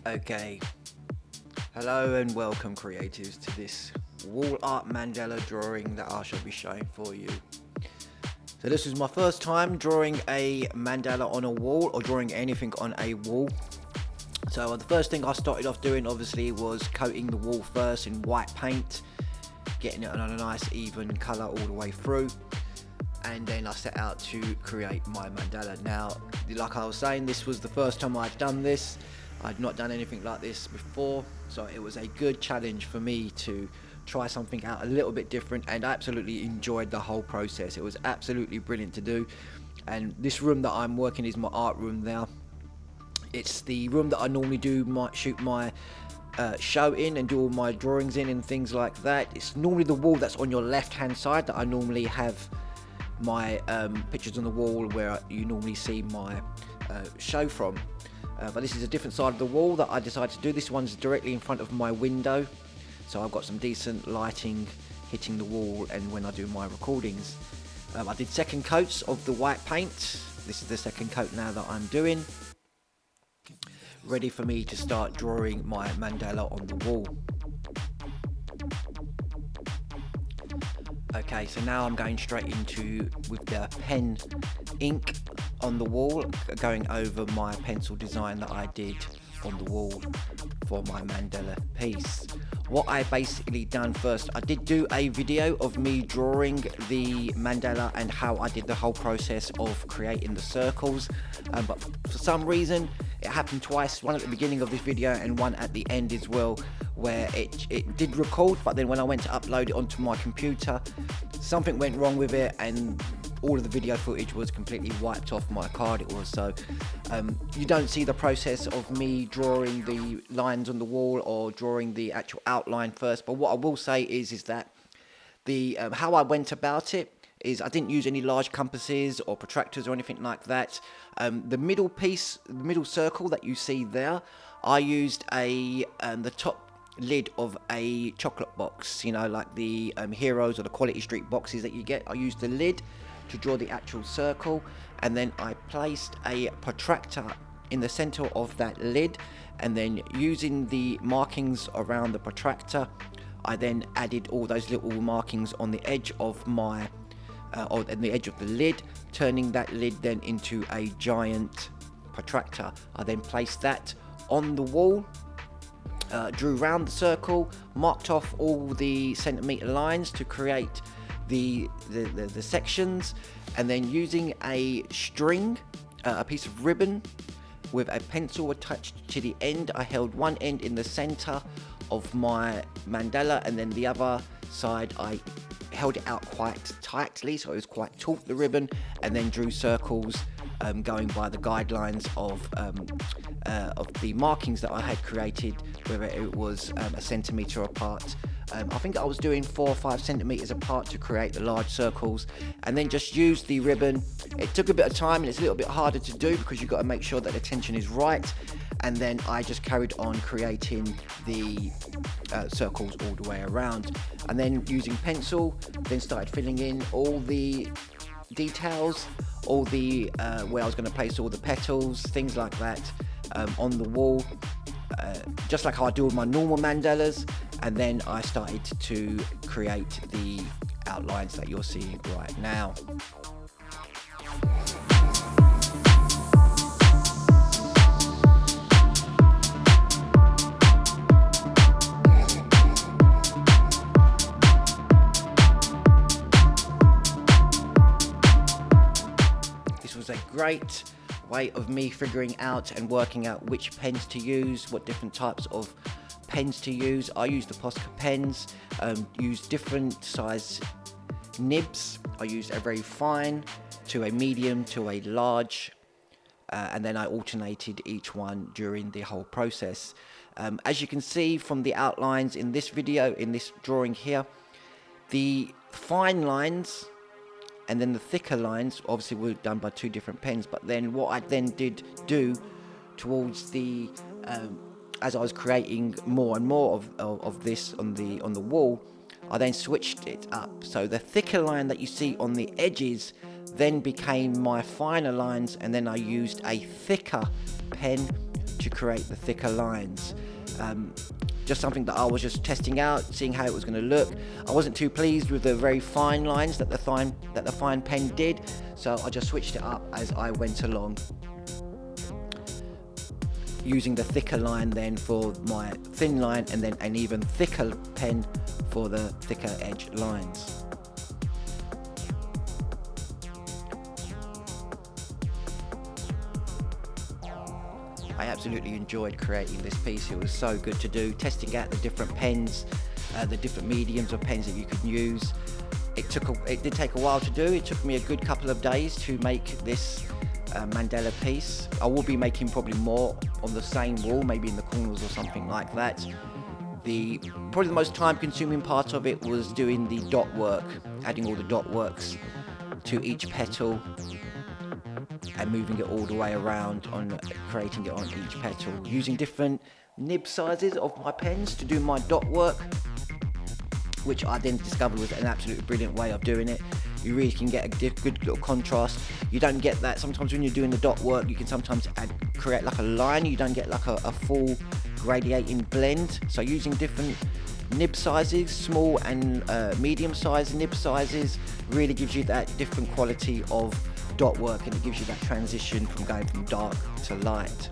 Okay, hello and welcome creatives to this wall art mandala drawing that I shall be showing for you. So this is my first time drawing a mandala on a wall or drawing anything on a wall. So the first thing I started off doing obviously was coating the wall first in white paint, getting it on a nice even colour all the way through. And then I set out to create my mandala. Now, like I was saying, this was the first time I'd done this. I'd not done anything like this before, so it was a good challenge for me to try something out a little bit different, and I absolutely enjoyed the whole process. It was absolutely brilliant to do. And this room that I'm working is my art room now. It's the room that I normally shoot my show in and do all my drawings in and things like that. It's normally the wall that's on your left hand side that I normally have my pictures on the wall where you normally see my show from. But this is a different side of the wall that I decided to do. This one's directly in front of my window, so I've got some decent lighting hitting the wall and when I do my recordings. I did second coats of the white paint. This is the second coat now that I'm doing, ready for me to start drawing my mandala on the wall. Okay, so now I'm going straight into with the pen ink on the wall, going over my pencil design that I did on the wall for my mandala piece. What I basically done first, I did do a video of me drawing the mandala and how I did the whole process of creating the circles, but for some reason it happened twice, one at the beginning of this video and one at the end as well, where it did record, but then when I went to upload it onto my computer, something went wrong with it and all of the video footage was completely wiped off my card. It was so you don't see the process of me drawing the lines on the wall or drawing the actual outline first. But what I will say is that the how I went about it is I didn't use any large compasses or protractors or anything like that. The middle piece, the middle circle that you see there, I used the top lid of a chocolate box, you know, like the Heroes or the Quality Street boxes that you get. I used the lid to draw the actual circle, and then I placed a protractor in the center of that lid, and then using the markings around the protractor, I then added all those little markings on the edge of my on the edge of the lid, turning that lid then into a giant protractor. I then placed that on the wall, drew round the circle, marked off all the centimeter lines to create the sections, and then using a string, a piece of ribbon with a pencil attached to the end, I held one end in the center of my mandala, and then the other side I held it out quite tightly so it was quite taut, the ribbon, and then drew circles going by the guidelines of the markings that I had created, whether it was a centimeter apart. I think I was doing 4 or 5 centimeters apart to create the large circles, and then just used the ribbon. It took a bit of time and it's a little bit harder to do because you've got to make sure that the tension is right, and then I just carried on creating the circles all the way around, and then using pencil then started filling in all the details, all the where I was going to place all the petals, things like that, on the wall, just like how I do with my normal mandalas. And then I started to create the outlines that you're seeing right now. This was a great way of me figuring out and working out which pens to use, what different types of pens to use. I used the Posca pens, used different size nibs. I used a very fine to a medium to a large, and then I alternated each one during the whole process. As you can see from the outlines in this video, in this drawing here, the fine lines and then the thicker lines obviously were done by 2 different pens. But then what I then did do towards the as I was creating more and more of this on the wall, I then switched it up. So the thicker line that you see on the edges then became my finer lines, and then I used a thicker pen to create the thicker lines. Just something that I was just testing out, seeing how it was going to look. I wasn't too pleased with the very fine lines that the fine pen did, so I just switched it up as I went along, using the thicker line then for my thin line, and then an even thicker pen for the thicker edge lines. I absolutely enjoyed creating this piece. It was so good to do, testing out the different pens, the different mediums of pens that you could use. It did take a while to do. It took me a good couple of days to make this Mandala piece. I will be making probably more on the same wall, maybe in the corners or something like that. Probably the most time consuming part of it was doing the dot work, adding all the dot works to each petal and moving it all the way around, on creating it on each petal, using different nib sizes of my pens to do my dot work, which I then discovered was an absolutely brilliant way of doing it. You really can get a good little contrast. You don't get that sometimes when you're doing the dot work. You can sometimes create like a line. You don't get like a full gradiating blend. So using different nib sizes, small and medium sized nib sizes, really gives you that different quality of dot work, and it gives you that transition from going from dark to light.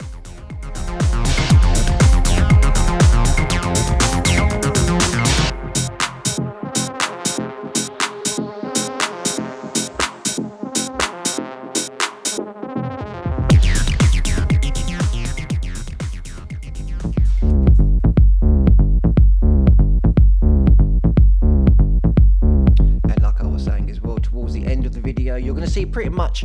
You're going to see pretty much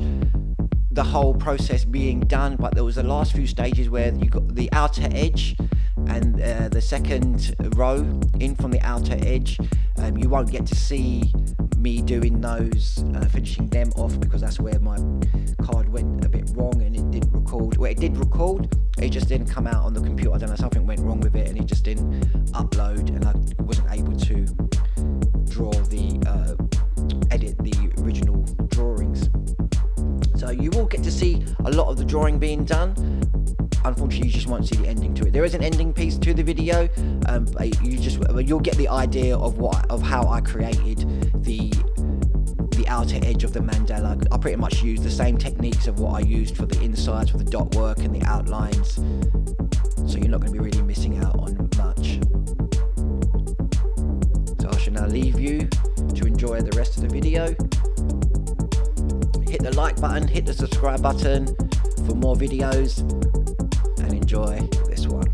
the whole process being done, but there was the last few stages where you got the outer edge and the second row in from the outer edge. You won't get to see me doing those, finishing them off, because that's where my card went a bit wrong and it didn't record. Well, it did record, it just didn't come out on the computer. I don't know, something went wrong with it and it just didn't upload, and I wasn't able to draw edit the original drawings. So you will get to see a lot of the drawing being done. Unfortunately, you just won't see the ending to it. There is an ending piece to the video, but you'll get the idea of how I created the outer edge of the mandala. I pretty much used the same techniques of what I used for the insides, for the dot work and the outlines. So you're not going to be really missing out on much. So I shall now leave you to enjoy the rest of the video. Hit the like button, hit the subscribe button for more videos, and enjoy this one.